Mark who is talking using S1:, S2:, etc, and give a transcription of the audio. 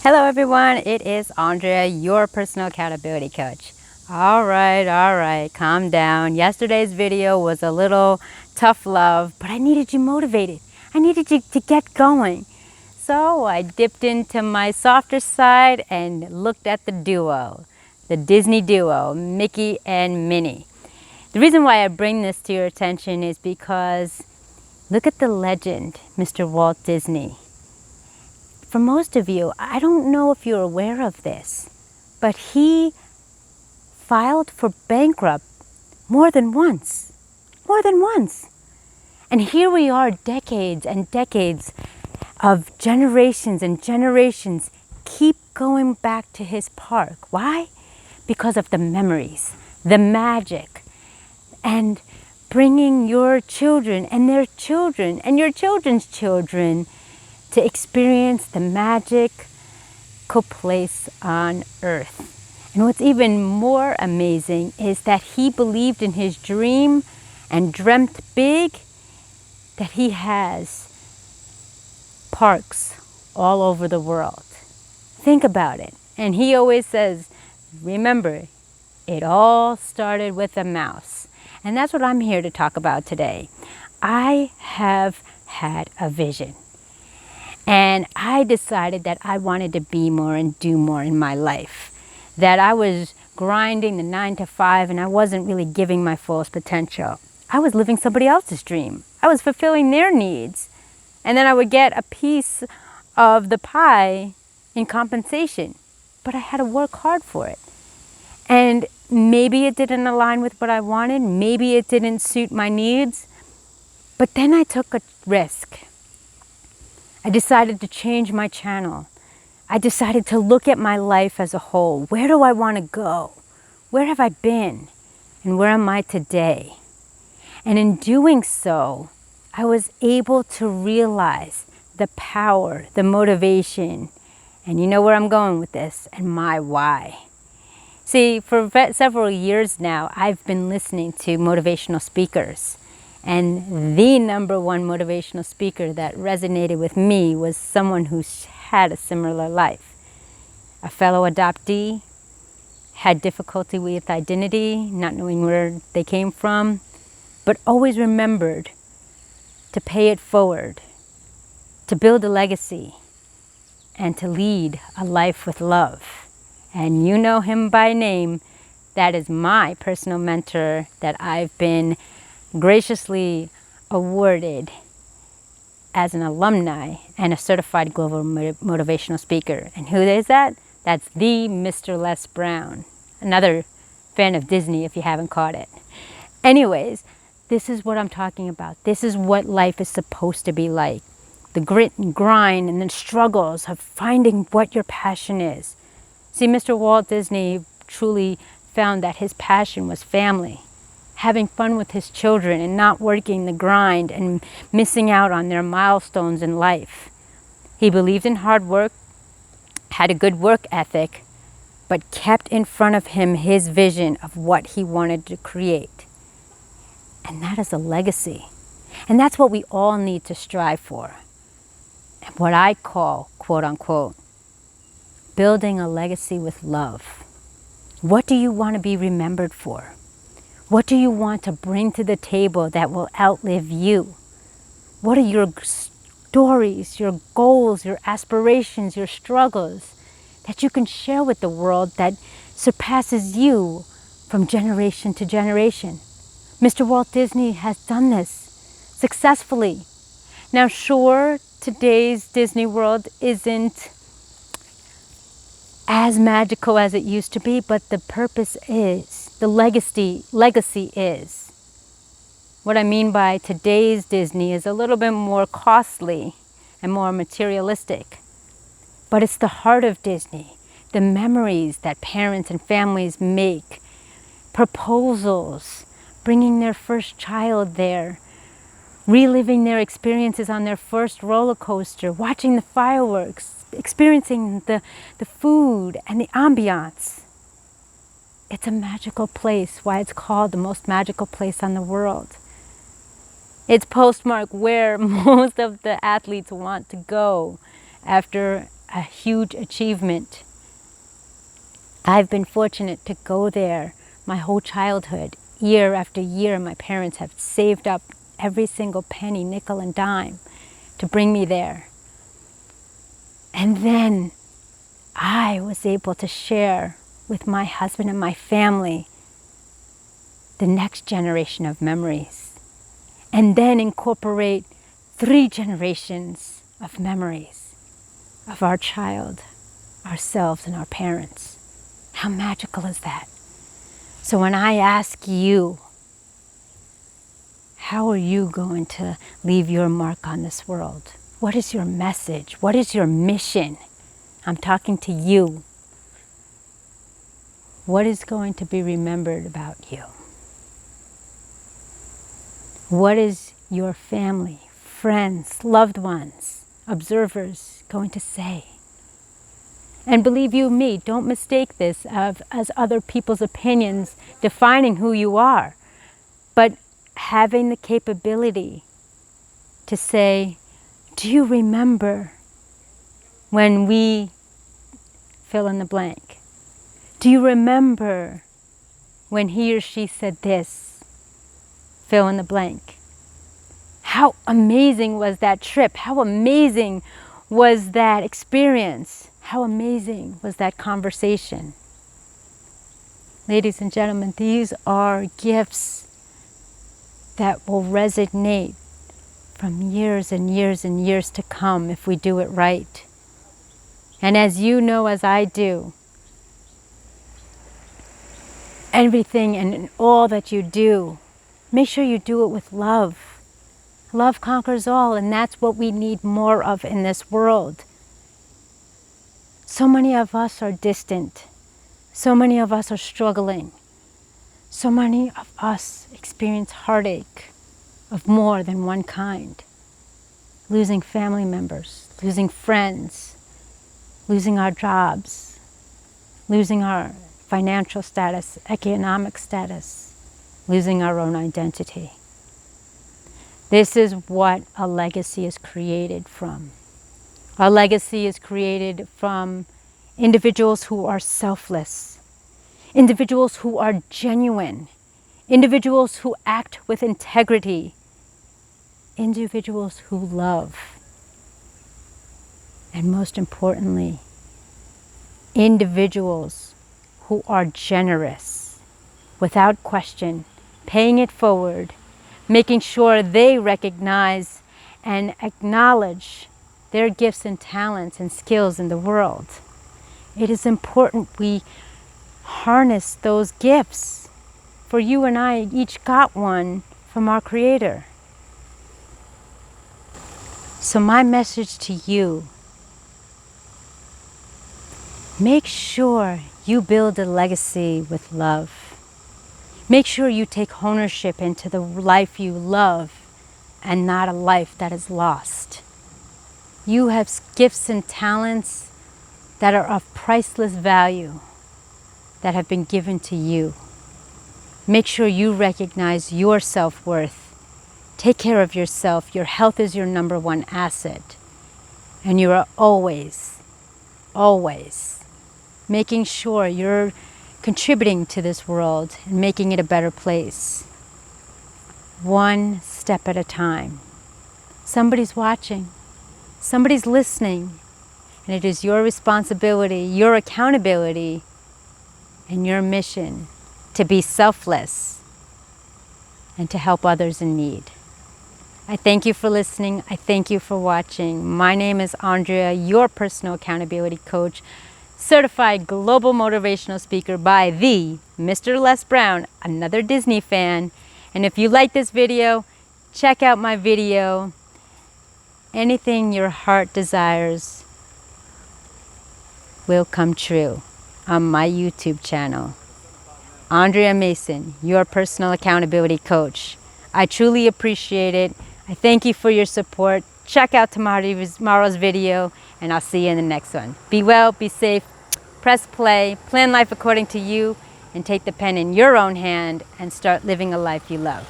S1: Hello everyone, it is Andrea, your personal accountability coach. All right, calm down. Yesterday's video was a little tough love, but I needed you motivated. I needed you to get going. So I dipped into my softer side and looked at the Disney duo, Mickey and Minnie. The reason why I bring this to your attention is because look at the legend, Mr. Walt Disney. For most of you, I don't know if you're aware of this, but he filed for bankrupt more than once. More than once. And here we are, decades and decades of generations and generations keep going back to his park. Why? Because of the memories, the magic, and bringing your children and their children and your children's children to experience the magical place on earth. And what's even more amazing is that he believed in his dream and dreamt big, that he has parks all over the world. Think about it. And he always says, remember, it all started with a mouse. And that's what I'm here to talk about today. I have had a vision. And I decided that I wanted to be more and do more in my life. That I was grinding the 9 to 5 and I wasn't really giving my fullest potential. I was living somebody else's dream. I was fulfilling their needs. And then I would get a piece of the pie in compensation. But I had to work hard for it. And maybe it didn't align with what I wanted. Maybe it didn't suit my needs. But then I took a risk. I decided to change my channel. I decided to look at my life as a whole. Where do I want to go? Where have I been? And where am I today? And in doing so, I was able to realize the power, the motivation, and you know where I'm going with this, and my why. See, for several years now, I've been listening to motivational speakers. And the number one motivational speaker that resonated with me was someone who had a similar life. A fellow adoptee, had difficulty with identity, not knowing where they came from, but always remembered to pay it forward, to build a legacy, and to lead a life with love. And you know him by name. That is my personal mentor that I've been graciously awarded as an alumni and a certified global motivational speaker. And who is that? That's the Mr. Les Brown. Another fan of Disney if you haven't caught it. Anyways, this is what I'm talking about. This is what life is supposed to be like. The grit and grind and the struggles of finding what your passion is. See, Mr. Walt Disney truly found that his passion was family. Having fun with his children and not working the grind and missing out on their milestones in life. He believed in hard work, had a good work ethic, but kept in front of him his vision of what he wanted to create. And that is a legacy. And that's what we all need to strive for. And what I call, quote unquote, building a legacy with love. What do you want to be remembered for? What do you want to bring to the table that will outlive you? What are your stories, your goals, your aspirations, your struggles that you can share with the world that surpasses you from generation to generation? Mr. Walt Disney has done this successfully. Now, sure, today's Disney World isn't as magical as it used to be, but the purpose is, the legacy is. What I mean by today's Disney is a little bit more costly and more materialistic. But it's the heart of Disney, the memories that parents and families make, proposals, bringing their first child there, reliving their experiences on their first roller coaster, watching the fireworks, experiencing the food and the ambiance. It's a magical place, why it's called the most magical place on the world. It's postmarked where most of the athletes want to go after a huge achievement. I've been fortunate to go there my whole childhood. Year after year, my parents have saved up every single penny, nickel and dime to bring me there. And then I was able to share with my husband and my family the next generation of memories, and then incorporate 3 generations of memories of our child, ourselves, and our parents. How magical is that? So when I ask you, how are you going to leave your mark on this world? What is your message? What is your mission? I'm talking to you. What is going to be remembered about you? What is your family, friends, loved ones, observers going to say? And believe you me, don't mistake this as other people's opinions defining who you are, but having the capability to say, do you remember when we fill in the blank? Do you remember when he or she said this? Fill in the blank. How amazing was that trip? How amazing was that experience? How amazing was that conversation? Ladies and gentlemen, these are gifts that will resonate from years and years and years to come if we do it right. And as you know, as I do, everything and all that you do, make sure you do it with love. Love conquers all, and that's what we need more of in this world. So many of us are distant. So many of us are struggling. So many of us experience heartache of more than one kind. Losing family members, losing friends, losing our jobs, losing our financial status, economic status, losing our own identity. This is what a legacy is created from. Our legacy is created from individuals who are selfless, individuals who are genuine, individuals who act with integrity, individuals who love, and most importantly, individuals who are generous, without question, paying it forward, making sure they recognize and acknowledge their gifts and talents and skills in the world. It is important we harness those gifts, for you and I each got one from our Creator. So my message to you, make sure you build a legacy with love. Make sure you take ownership into the life you love and not a life that is lost. You have gifts and talents that are of priceless value that have been given to you. Make sure you recognize your self-worth. Take care of yourself. Your health is your number one asset. And you are always, always making sure you're contributing to this world and making it a better place. One step at a time. Somebody's watching. Somebody's listening. And it is your responsibility, your accountability, and your mission to be selfless and to help others in need. I thank you for listening. I thank you for watching. My name is Andrea, your personal accountability coach, certified global motivational speaker by the Mr. Les Brown, another Disney fan. And if you like this video, check out my video, Anything Your Heart Desires Will Come True, on my YouTube channel. Andrea Mason, your personal accountability coach. I truly appreciate it. I thank you for your support. Check out tomorrow's video, and I'll see you in the next one. Be well, be safe, press play, plan life according to you, and take the pen in your own hand and start living a life you love.